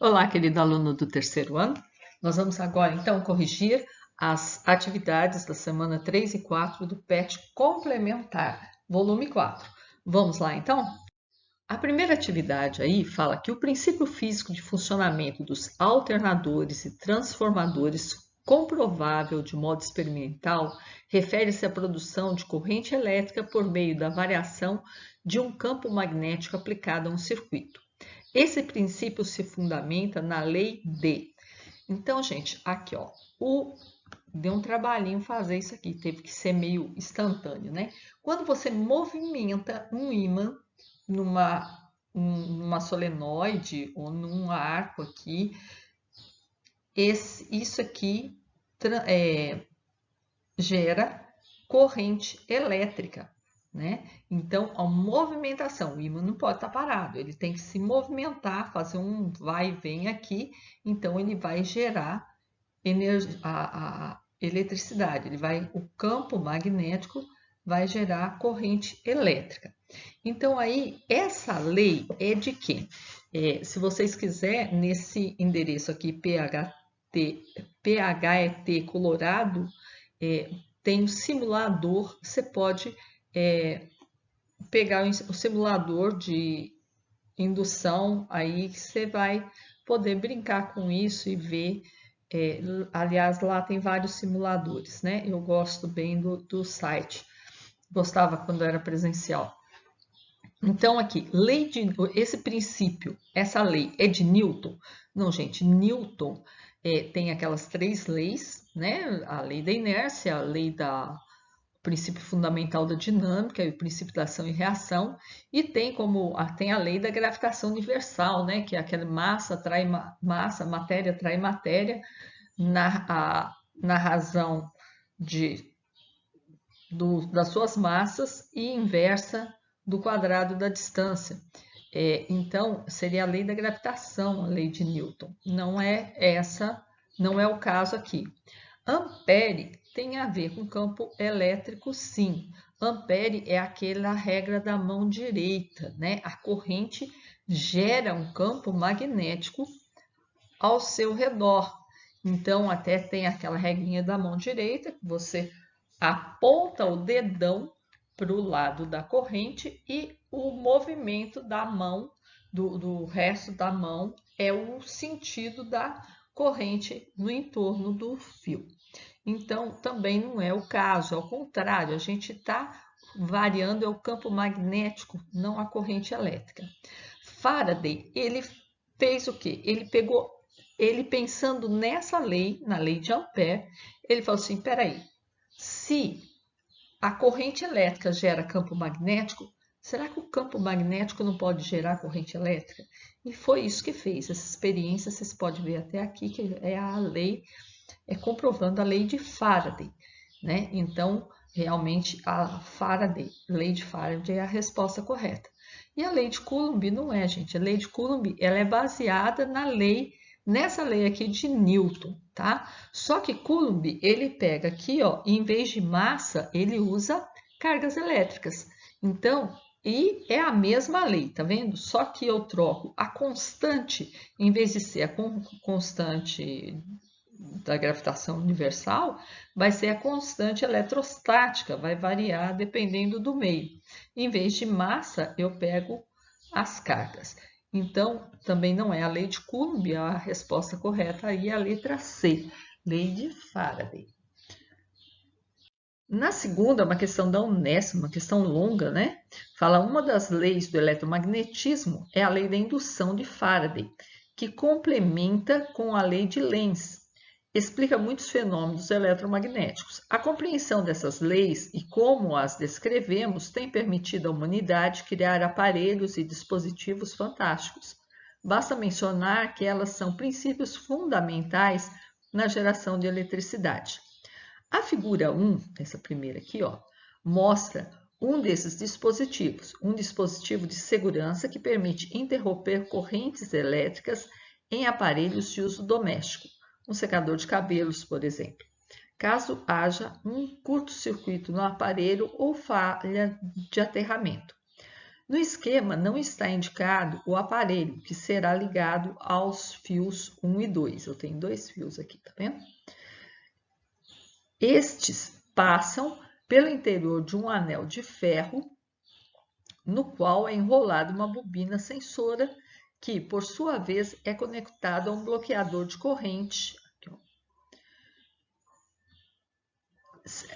Olá, querido aluno do terceiro ano. Nós vamos agora, então, corrigir as atividades da semana 3 e 4 do PET complementar, volume 4. Vamos lá, então? A primeira atividade aí fala que o princípio físico de funcionamento dos alternadores e transformadores comprovável de modo experimental refere-se à produção de corrente elétrica por meio da variação de um campo magnético aplicado a um circuito. Esse princípio se fundamenta na lei de. Então, gente, aqui, ó, deu um trabalhinho fazer isso aqui, teve que ser meio instantâneo, né? Quando você movimenta um ímã numa solenoide ou num arco aqui, isso aqui gera corrente elétrica, né? Então, a movimentação, o ímã não pode estar parado, ele tem que se movimentar, fazer um vai e vem aqui, então ele vai gerar a eletricidade, o campo magnético vai gerar corrente elétrica. Então, aí, essa lei é de quem? Se vocês quiserem, nesse endereço aqui, PHET Colorado, tem um simulador, você pode pegar o simulador de indução aí que você vai poder brincar com isso e ver. Aliás, lá tem vários simuladores, né? Eu gosto bem do site, gostava quando era presencial. Então, aqui, esse princípio, essa lei é de Newton? Não, gente, Newton tem aquelas três leis, né? A lei da inércia, a lei da princípio fundamental da dinâmica e o princípio da ação e reação, e tem a lei da gravitação universal, né? Que é aquela massa atrai massa, matéria atrai matéria, na razão das suas massas e inversa do quadrado da distância. Então, seria a lei da gravitação, a lei de Newton. Não é o caso aqui. Ampere tem a ver com campo elétrico, sim. Ampere é aquela regra da mão direita, né? A corrente gera um campo magnético ao seu redor. Então, até tem aquela regrinha da mão direita, que você aponta o dedão para o lado da corrente e o movimento da mão, do resto da mão, é o sentido da corrente no entorno do fio. Então, também não é o caso, ao contrário, a gente está variando o campo magnético, não a corrente elétrica. Faraday, ele fez o quê? Ele pensando nessa lei, na lei de Ampère, ele falou assim, peraí, se a corrente elétrica gera campo magnético, será que o campo magnético não pode gerar corrente elétrica? E foi isso que fez. Essa experiência, vocês podem ver até aqui, que é a lei, comprovando a lei de Faraday, né? Então, realmente, lei de Faraday é a resposta correta. E a lei de Coulomb não é, gente. A lei de Coulomb, ela é baseada nessa lei aqui de Newton, tá? Só que Coulomb, ele pega aqui, ó, em vez de massa, ele usa cargas elétricas. Então, e é a mesma lei, tá vendo? Só que eu troco a constante, em vez de ser a constante da gravitação universal, vai ser a constante eletrostática, vai variar dependendo do meio. Em vez de massa, eu pego as cargas. Então, também não é a lei de Coulomb, a resposta correta aí é a letra C, lei de Faraday. Na segunda, uma questão da Unesp, uma questão longa, né? Fala uma das leis do eletromagnetismo é a lei da indução de Faraday, que complementa com a lei de Lenz. Explica muitos fenômenos eletromagnéticos. A compreensão dessas leis e como as descrevemos tem permitido à humanidade criar aparelhos e dispositivos fantásticos. Basta mencionar que elas são princípios fundamentais na geração de eletricidade. A figura 1, essa primeira aqui, ó, mostra um desses dispositivos, um dispositivo de segurança que permite interromper correntes elétricas em aparelhos de uso doméstico, um secador de cabelos, por exemplo, caso haja um curto-circuito no aparelho ou falha de aterramento. No esquema não está indicado o aparelho que será ligado aos fios 1 e 2. Eu tenho 2 fios aqui, tá vendo? Estes passam pelo interior de um anel de ferro, no qual é enrolada uma bobina sensora, que, por sua vez, é conectada a um bloqueador de corrente. Aqui,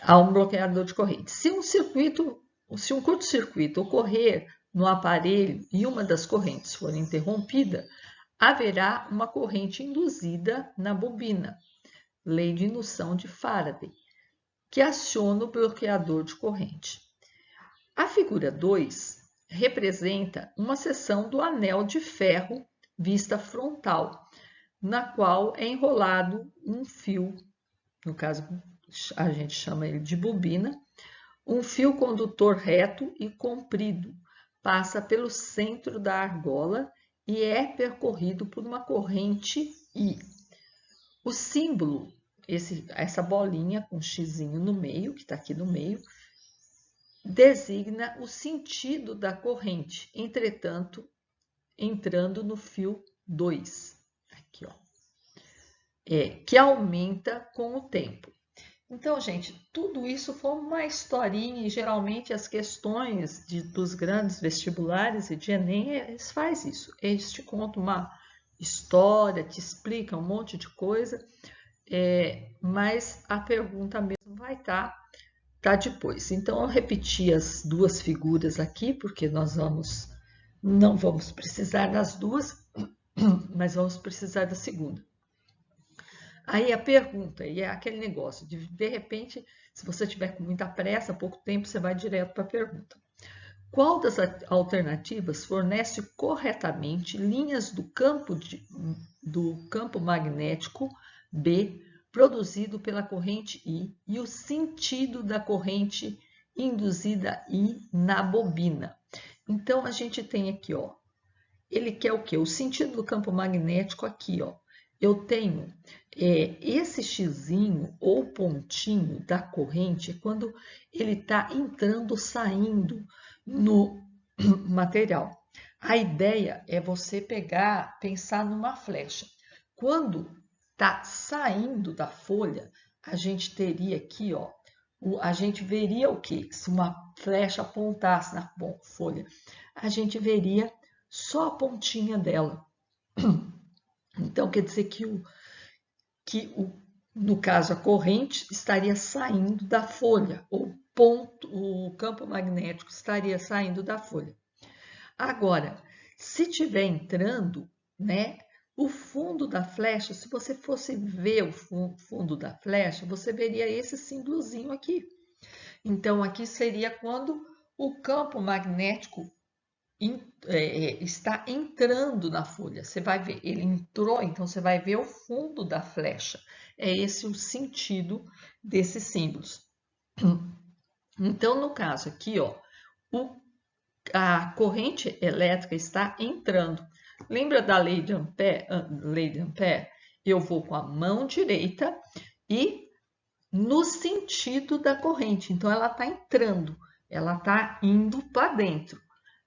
a um bloqueador de corrente. Se um curto-circuito ocorrer no aparelho e uma das correntes for interrompida, haverá uma corrente induzida na bobina, lei de indução de Faraday, que aciona o bloqueador de corrente. A figura 2 representa uma seção do anel de ferro vista frontal, na qual é enrolado um fio, no caso a gente chama ele de bobina, um fio condutor reto e comprido, passa pelo centro da argola e é percorrido por uma corrente I. O símbolo, essa bolinha com xizinho no meio, que está aqui no meio, designa o sentido da corrente, entretanto, entrando no fio 2, aqui, ó, que aumenta com o tempo. Então, gente, tudo isso foi uma historinha e geralmente as questões dos grandes vestibulares e de Enem, eles fazem isso. Eles te contam uma história, te explicam um monte de coisa, mas a pergunta mesmo vai estar depois. Então, eu repeti as duas figuras aqui, porque nós não vamos precisar das duas, mas vamos precisar da segunda. Aí a pergunta, e é aquele negócio, de repente, se você tiver com muita pressa, pouco tempo, você vai direto para a pergunta. Qual das alternativas fornece corretamente linhas do campo magnético B produzido pela corrente I e o sentido da corrente induzida I na bobina? Então, a gente tem aqui, ó, ele quer o quê? O sentido do campo magnético aqui, ó. Eu tenho esse xizinho ou pontinho da corrente quando ele está entrando, saindo no material. A ideia é você pensar numa flecha. Quando está saindo da folha, a gente teria aqui, ó, a gente veria o quê? Se uma flecha apontasse na folha, a gente veria só a pontinha dela. Então, quer dizer no caso, a corrente estaria saindo da folha, o campo magnético estaria saindo da folha. Agora, se estiver entrando, né, o fundo da flecha, se você fosse ver o fundo da flecha, você veria esse símbolozinho aqui. Então, aqui seria quando o campo magnético está entrando na folha. Você vai ver, ele entrou, então você vai ver o fundo da flecha. É esse o sentido desses símbolos. Então, no caso aqui, ó, a corrente elétrica está entrando. Lembra da lei de Ampère? Eu vou com a mão direita e no sentido da corrente. Então, ela está entrando, ela está indo para dentro,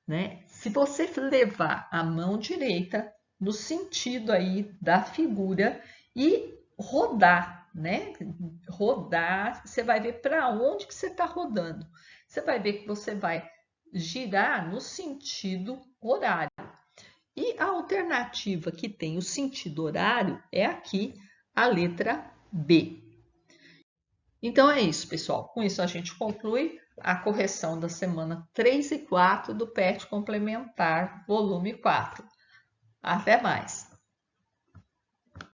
né? Se você levar a mão direita no sentido aí da figura e rodar, né? Rodar, você vai ver para onde que você está rodando. Você vai ver que você vai girar no sentido horário. E a alternativa que tem o sentido horário é aqui, a letra B. Então é isso, pessoal. Com isso a gente conclui a correção da semana 3 e 4 do PET Complementar, volume 4. Até mais!